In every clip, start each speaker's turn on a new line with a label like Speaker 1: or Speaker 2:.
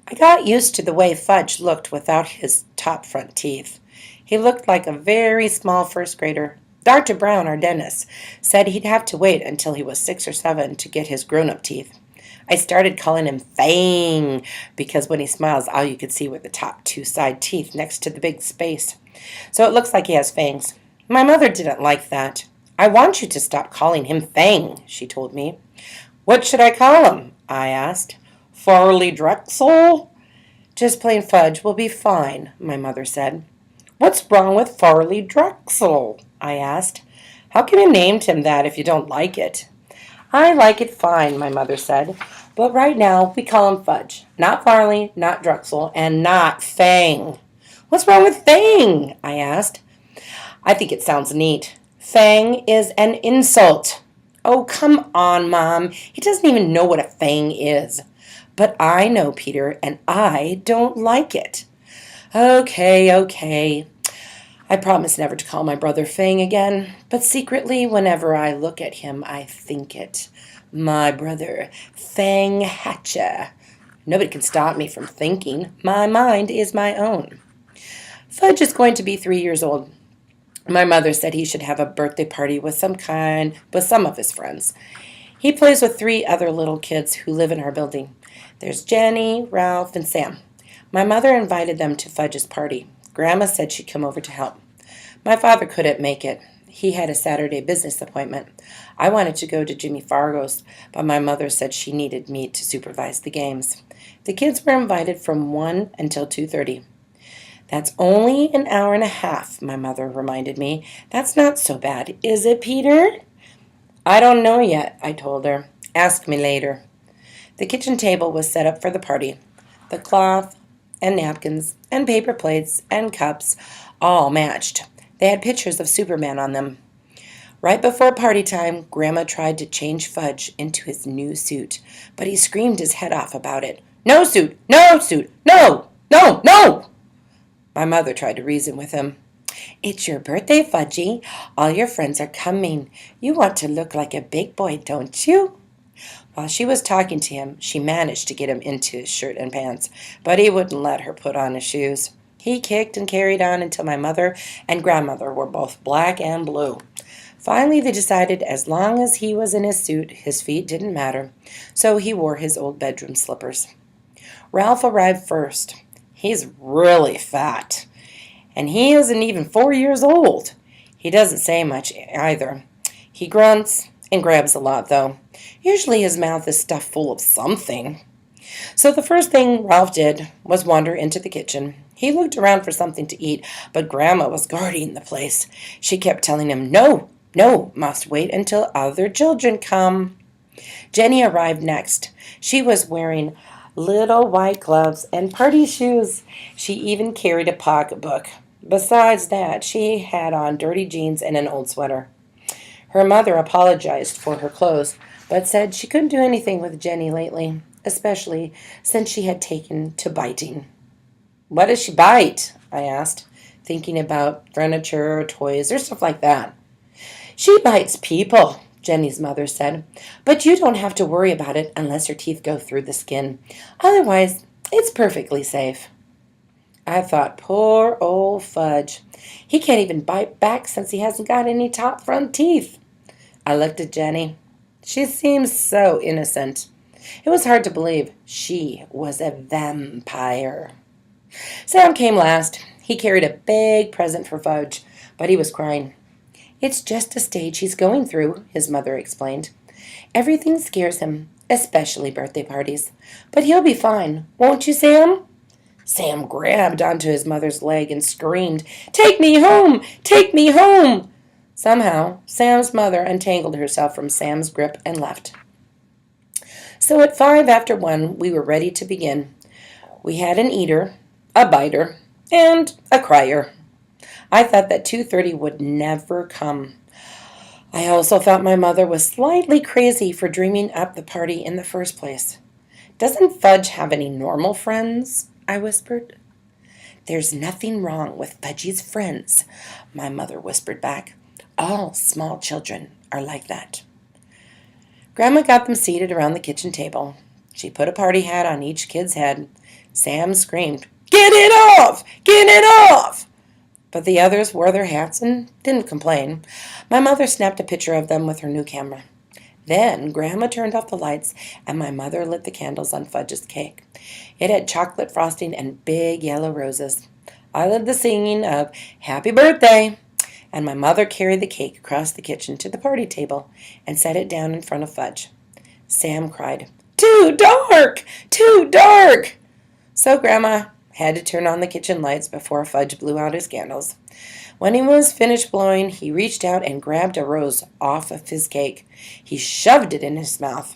Speaker 1: I got used to the way Fudge looked without his top front teeth. He looked like a very small first grader. Dr. Brown, our dentist, said he'd have to wait until he was 6 or 7 to get his grown-up teeth. I started calling him Fang because when he smiles, all you could see were the top two side teeth next to the big space. So it looks like he has fangs. My mother didn't like that. I want you to stop calling him Fang, she told me. What should I call him? I asked. Farley Drexel? Just plain Fudge will be fine, my mother said. What's wrong with Farley Drexel? I asked. How come you named him that if you don't like it? I like it fine, my mother said. But right now we call him Fudge. Not Farley, not Drexel, and not Fang. What's wrong with Fang? I asked. I think it sounds neat. Fang is an insult. Oh, come on, Mom. He doesn't even know what a fang is. But I know, Peter, and I don't like it. Okay. I promise never to call my brother Fang again, but secretly, whenever I look at him, I think it. My brother, Fang Hatcher. Nobody can stop me from thinking. My mind is my own. Fudge is going to be 3 years old. My mother said he should have a birthday party with some of his friends. He plays with 3 other little kids who live in our building. There's Jenny, Ralph, and Sam. My mother invited them to Fudge's party. Grandma said she'd come over to help. My father couldn't make it. He had a Saturday business appointment. I wanted to go to Jimmy Fargo's, but my mother said she needed me to supervise the games. The kids were invited from 1 until 2:30. That's only an hour and a half, my mother reminded me. That's not so bad, is it, Peter? I don't know yet, I told her. Ask me later. The kitchen table was set up for the party. The cloth and napkins and paper plates and cups all matched. They had pictures of Superman on them. Right before party time, Grandma tried to change Fudge into his new suit, but he screamed his head off about it. No suit! No suit! No! No! No! My mother tried to reason with him. It's your birthday, Fudgy. All your friends are coming. You want to look like a big boy, don't you? While she was talking to him, she managed to get him into his shirt and pants, but he wouldn't let her put on his shoes. He kicked and carried on until my mother and grandmother were both black and blue. Finally, they decided as long as he was in his suit, his feet didn't matter, so he wore his old bedroom slippers. Ralph arrived first. He's really fat, and he isn't even 4 years old. He doesn't say much either. He grunts and grabs a lot, though. Usually his mouth is stuffed full of something. So the first thing Ralph did was wander into the kitchen. He looked around for something to eat, but Grandma was guarding the place. She kept telling him, no, must wait until other children come. Jenny arrived next. She was wearing little white gloves and party shoes. She even carried a pocketbook. Besides that, she had on dirty jeans and an old sweater. Her mother apologized for her clothes, but said she couldn't do anything with Jenny lately, especially since she had taken to biting. What does she bite? I asked, thinking about furniture, toys, or stuff like that. She bites people, Jenny's mother said, but you don't have to worry about it unless her teeth go through the skin. Otherwise, it's perfectly safe. I thought, poor old Fudge. He can't even bite back since he hasn't got any top front teeth. I looked at Jenny. She seemed so innocent. It was hard to believe she was a vampire. Sam came last. He carried a big present for Fudge, but he was crying. It's just a stage he's going through, his mother explained. Everything scares him, especially birthday parties. But he'll be fine, won't you, Sam? Sam grabbed onto his mother's leg and screamed, Take me home! Take me home! Somehow, Sam's mother untangled herself from Sam's grip and left. So at 1:05, we were ready to begin. We had an eater, a biter, and a crier. I thought that 2:30 would never come. I also thought my mother was slightly crazy for dreaming up the party in the first place. Doesn't Fudge have any normal friends? I whispered. There's nothing wrong with Fudgy's friends, my mother whispered back. All small children are like that. Grandma got them seated around the kitchen table. She put a party hat on each kid's head. Sam screamed, "Get it off! Get it off!" But the others wore their hats and didn't complain. My mother snapped a picture of them with her new camera. Then Grandma turned off the lights and my mother lit the candles on Fudge's cake. It had chocolate frosting and big yellow roses. I led the singing of "Happy Birthday," and my mother carried the cake across the kitchen to the party table and set it down in front of Fudge. Sam cried, "Too dark! Too dark!" So Grandma had to turn on the kitchen lights before Fudge blew out his candles. When he was finished blowing, he reached out and grabbed a rose off of his cake. He shoved it in his mouth.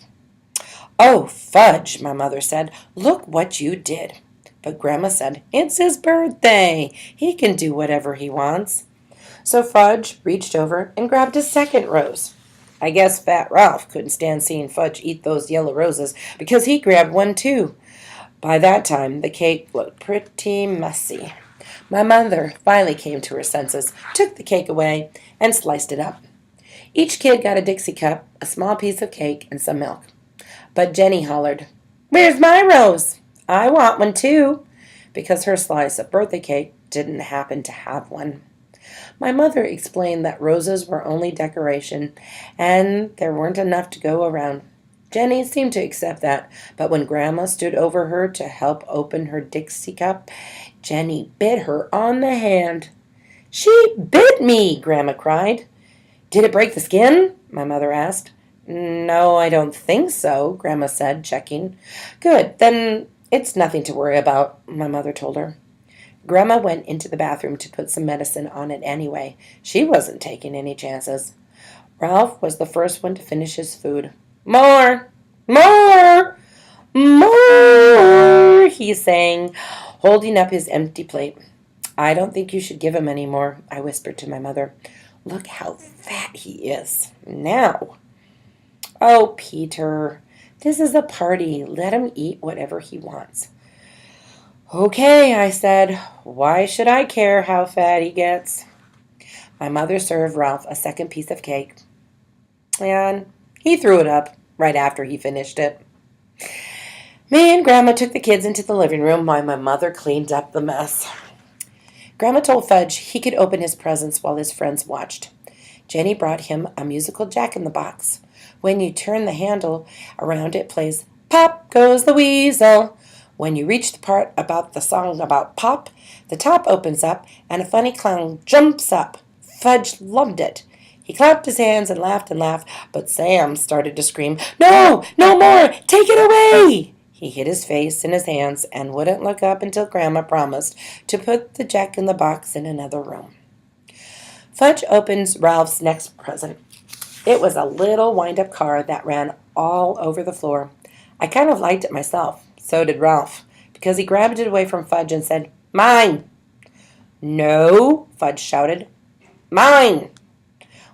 Speaker 1: "Oh, Fudge," my mother said, "look what you did." But Grandma said, "It's his birthday. He can do whatever he wants." So Fudge reached over and grabbed a second rose. I guess Fat Ralph couldn't stand seeing Fudge eat those yellow roses because he grabbed one too. By that time, the cake looked pretty messy. My mother finally came to her senses, took the cake away, and sliced it up. Each kid got a Dixie cup, a small piece of cake, and some milk. But Jenny hollered, "Where's my rose? I want one too," because her slice of birthday cake didn't happen to have one. My mother explained that roses were only decoration, and there weren't enough to go around. Jenny seemed to accept that, but when Grandma stood over her to help open her Dixie cup, Jenny bit her on the hand. "She bit me!" Grandma cried. "Did it break the skin?" my mother asked. "No, I don't think so," Grandma said, checking. "Good, then it's nothing to worry about," my mother told her. Grandma went into the bathroom to put some medicine on it anyway. She wasn't taking any chances. Ralph was the first one to finish his food. "More! More! More!" he sang, holding up his empty plate. "I don't think you should give him any more," I whispered to my mother. "Look how fat he is. Now." "Oh, Peter, this is a party. Let him eat whatever he wants." "Okay," I said. "Why should I care how fat he gets?" My mother served Ralph a second piece of cake, and he threw it up right after he finished it. Me and Grandma took the kids into the living room while my mother cleaned up the mess. Grandma told Fudge he could open his presents while his friends watched. Jenny brought him a musical Jack-in-the-Box. When you turn the handle around, it plays "Pop Goes the Weasel." When you reach the part about the song about Pop, the top opens up and a funny clown jumps up. Fudge loved it. He clapped his hands and laughed, but Sam started to scream, "No, no more! Take it away!" He hid his face in his hands and wouldn't look up until Grandma promised to put the Jack-in-the-Box in another room. Fudge opens Ralph's next present. It was a little wind-up car that ran all over the floor. I kind of liked it myself. So did Ralph, because he grabbed it away from Fudge and said, "Mine!" "No," Fudge shouted. "Mine!"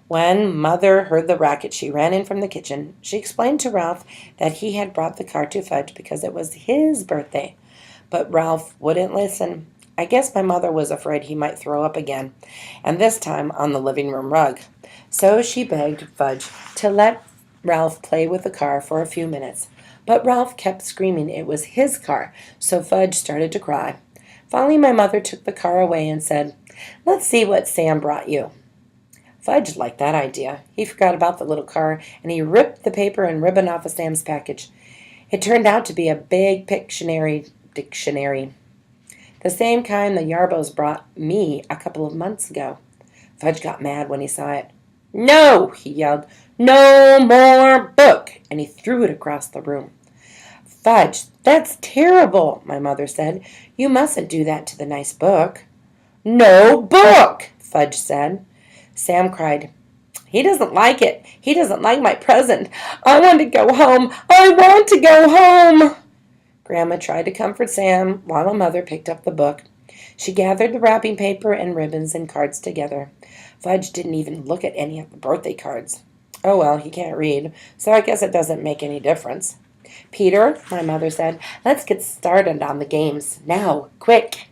Speaker 1: When Mother heard the racket, she ran in from the kitchen. She explained to Ralph that he had brought the car to Fudge because it was his birthday. But Ralph wouldn't listen. I guess my mother was afraid he might throw up again, and this time on the living room rug. So she begged Fudge to let Ralph play with the car for a few minutes. But Ralph kept screaming it was his car, so Fudge started to cry. Finally, my mother took the car away and said, "Let's see what Sam brought you." Fudge liked that idea. He forgot about the little car, and he ripped the paper and ribbon off of Sam's package. It turned out to be a big Pictionary dictionary, the same kind the Yarbos brought me a couple of months ago. Fudge got mad when he saw it. "No!" he yelled. "No more book!" And he threw it across the room. "Fudge, that's terrible," my mother said. "You mustn't do that to the nice book." "No book!" Fudge said. Sam cried, "He doesn't like it. He doesn't like my present. I want to go home. I want to go home." Grandma tried to comfort Sam while my mother picked up the book. She gathered the wrapping paper and ribbons and cards together. Fudge didn't even look at any of the birthday cards. Oh well, he can't read, so I guess it doesn't make any difference. "Peter," my mother said, "let's get started on the games. Now, quick."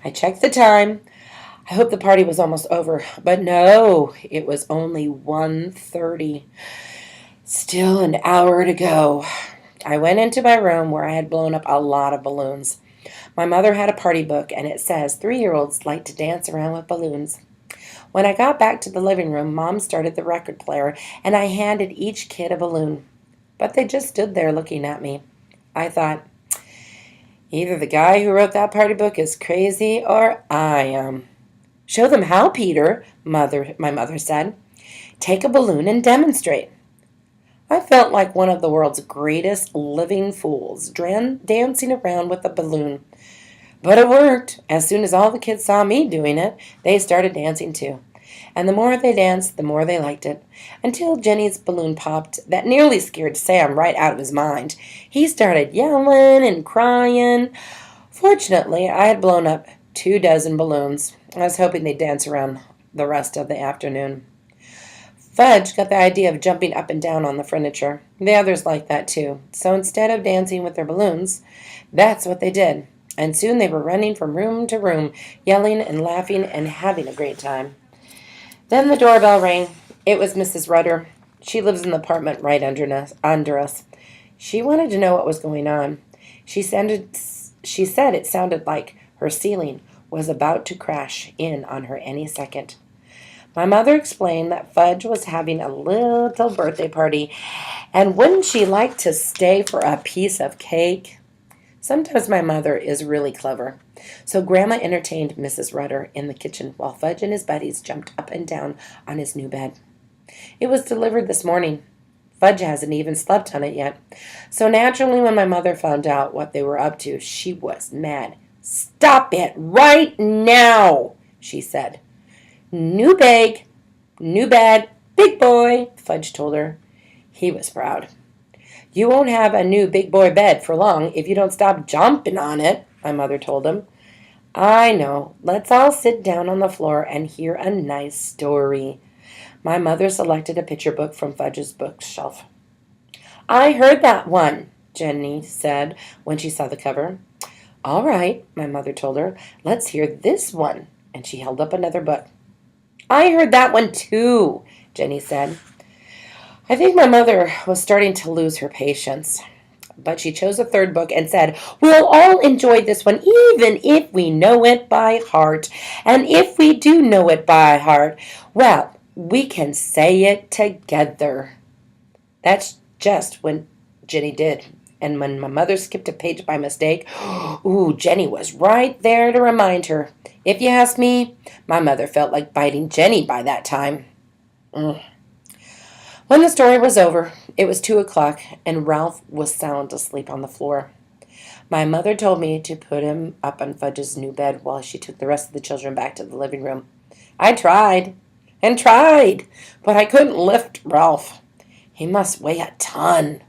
Speaker 1: I checked the time. I hoped the party was almost over, but no, it was only 1:30. Still an hour to go. I went into my room where I had blown up a lot of balloons. My mother had a party book, and it says 3-year-olds like to dance around with balloons. When I got back to the living room, Mom started the record player, and I handed each kid a balloon. But they just stood there looking at me. I thought, either the guy who wrote that party book is crazy, or I am. Show them how, Peter, my mother said. Take a balloon and demonstrate. I felt like one of the world's greatest living fools, dancing around with a balloon. But it worked. As soon as all the kids saw me doing it, they started dancing too. And the more they danced, the more they liked it, until Jenny's balloon popped that nearly scared Sam right out of his mind. He started yelling and crying. Fortunately, I had blown up 24 balloons. I was hoping they'd dance around the rest of the afternoon. Fudge got the idea of jumping up and down on the furniture. The others liked that too. So instead of dancing with their balloons, that's what they did. And soon they were running from room to room, yelling and laughing and having a great time. Then the doorbell rang. It was Mrs. Rudder. She lives in the apartment right under us. She wanted to know what was going on. She said it sounded like her ceiling was about to crash in on her any second. My mother explained that Fudge was having a little birthday party, and wouldn't she like to stay for a piece of cake? Sometimes my mother is really clever. So Grandma entertained Mrs. Rudder in the kitchen while Fudge and his buddies jumped up and down on his new bed. It was delivered this morning. Fudge hasn't even slept on it yet. So naturally, when my mother found out what they were up to, she was mad. "Stop it right now," she said. "New bag, new bed, big boy," Fudge told her. He was proud. "You won't have a new big boy bed for long if you don't stop jumping on it," my mother told him. "I know. Let's all sit down on the floor and hear a nice story." My mother selected a picture book from Fudge's bookshelf. "I heard that one," Jenny said when she saw the cover. "All right," my mother told her. "Let's hear this one." And she held up another book. "I heard that one too," Jenny said. I think my mother was starting to lose her patience. But she chose a third book and said, "We'll all enjoy this one, even if we know it by heart. And if we do know it by heart, well, we can say it together." That's just what Jenny did. And when my mother skipped a page by mistake, Jenny was right there to remind her. If you ask me, my mother felt like biting Jenny by that time. When the story was over, it was 2 o'clock, and Ralph was sound asleep on the floor. My mother told me to put him up on Fudge's new bed while she took the rest of the children back to the living room. I tried and tried, but I couldn't lift Ralph. He must weigh a ton.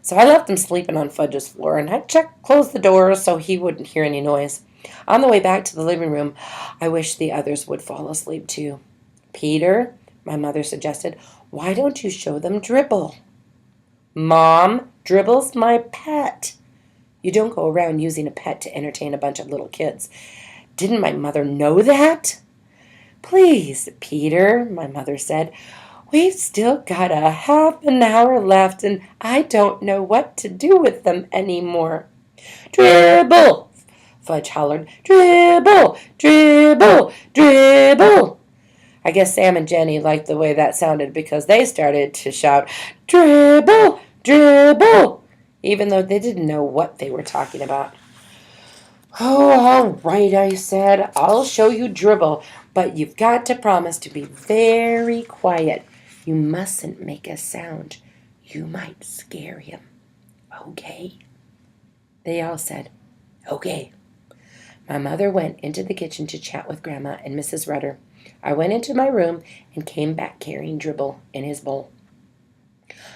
Speaker 1: So I left him sleeping on Fudge's floor, and I closed the door so he wouldn't hear any noise. On the way back to the living room, I wished the others would fall asleep too. "Peter," my mother suggested, "why don't you show them Dribble?" "Mom, Dribble's my pet." You don't go around using a pet to entertain a bunch of little kids. Didn't my mother know that? "Please, Peter," my mother said. "We've still got a half an hour left, and I don't know what to do with them anymore." "Dribble!" Fudge hollered. "Dribble! Dribble! Dribble!" I guess Sam and Jenny liked the way that sounded because they started to shout, "Dribble! Dribble!" even though they didn't know what they were talking about. "Oh, all right," I said. "I'll show you Dribble, but you've got to promise to be very quiet. You mustn't make a sound. You might scare him. Okay?" They all said, "Okay." My mother went into the kitchen to chat with Grandma and Mrs. Rudder. I went into my room and came back carrying Dribble in his bowl.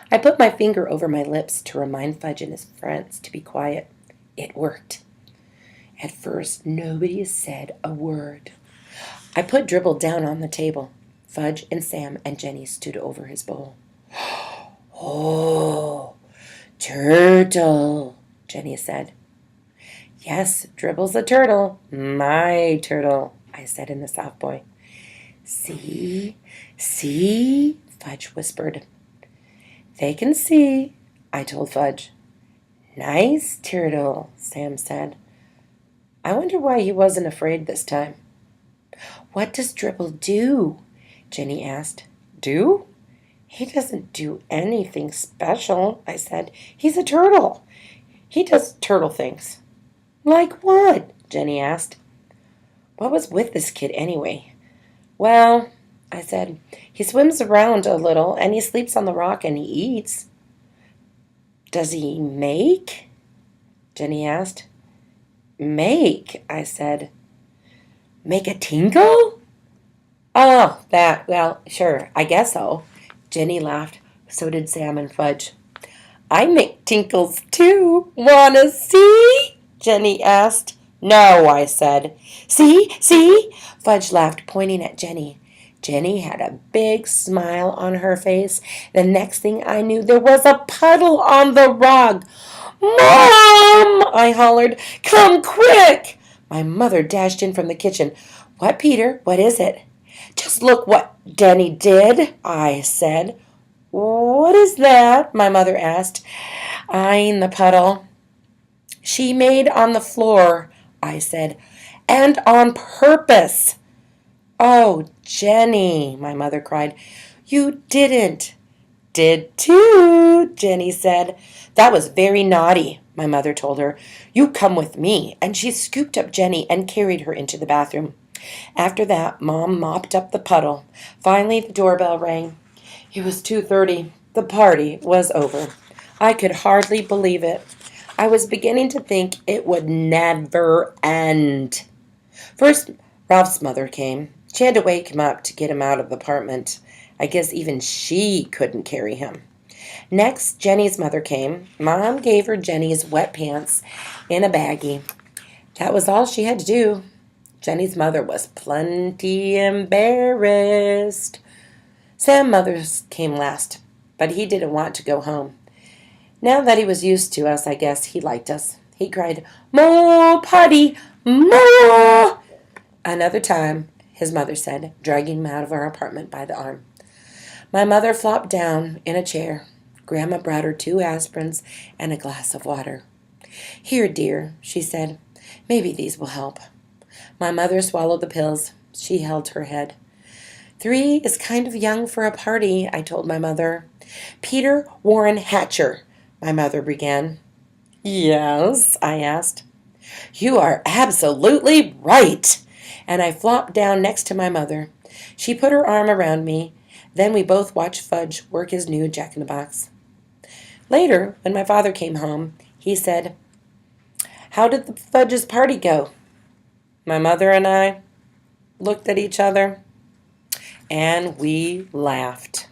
Speaker 1: I put my finger over my lips to remind Fudge and his friends to be quiet. It worked. At first, nobody said a word. I put Dribble down on the table. Fudge and Sam and Jenny stood over his bowl. "Oh, turtle," Jenny said. "Yes, Dribble's a turtle. My turtle," I said in the soft voice. "See? See?" Fudge whispered. "They can see," I told Fudge. "Nice turtle," Sam said. I wonder why he wasn't afraid this time. What does Dribble do? Jenny asked. Do? He doesn't do anything special, I said. He's a turtle. He does turtle things. Like what? Jenny asked. What was with this kid anyway? Well, I said, he swims around a little and he sleeps on the rock and he eats. Does he make? Jenny asked. Make, I said. Make a tinkle? Oh, that, well, sure, I guess so. Jenny laughed. So did Sam and Fudge. I make tinkles too. Wanna see? Jenny asked. No, I said. See, see? Fudge laughed, pointing at Jenny. Jenny had a big smile on her face. The next thing I knew, there was a puddle on the rug. Mom! I hollered. Come quick! My mother dashed in from the kitchen. What, Peter? What is it? Just look what Denny did, I said. What is that? My mother asked, eyeing the puddle. She made on the floor, I said, and on purpose. Oh, Jenny, my mother cried. You didn't. Did too, Jenny said. That was very naughty, my mother told her. You come with me. And she scooped up Jenny and carried her into the bathroom. After that, Mom mopped up the puddle. Finally, the doorbell rang. It was 2:30. The party was over. I could hardly believe it. I was beginning to think it would never end. First, Ralph's mother came. She had to wake him up to get him out of the apartment. I guess even she couldn't carry him. Next, Jenny's mother came. Mom gave her Jenny's wet pants in a baggie. That was all she had to do. Jenny's mother was plenty embarrassed. Sam's mother came last, but he didn't want to go home. Now that he was used to us, I guess he liked us. He cried, More potty! More! Another time, his mother said, dragging him out of our apartment by the arm. My mother flopped down in a chair. Grandma brought her 2 aspirins and a glass of water. Here, dear, she said. Maybe these will help. My mother swallowed the pills. She held her head. 3 is kind of young for a party, I told my mother. Peter Warren Hatcher, my mother began. Yes, I asked. You are absolutely right. And I flopped down next to my mother. She put her arm around me. Then we both watched Fudge work his new Jack-in-the-Box. Later, when my father came home, he said, How did the Fudge's party go? My mother and I looked at each other, and we laughed.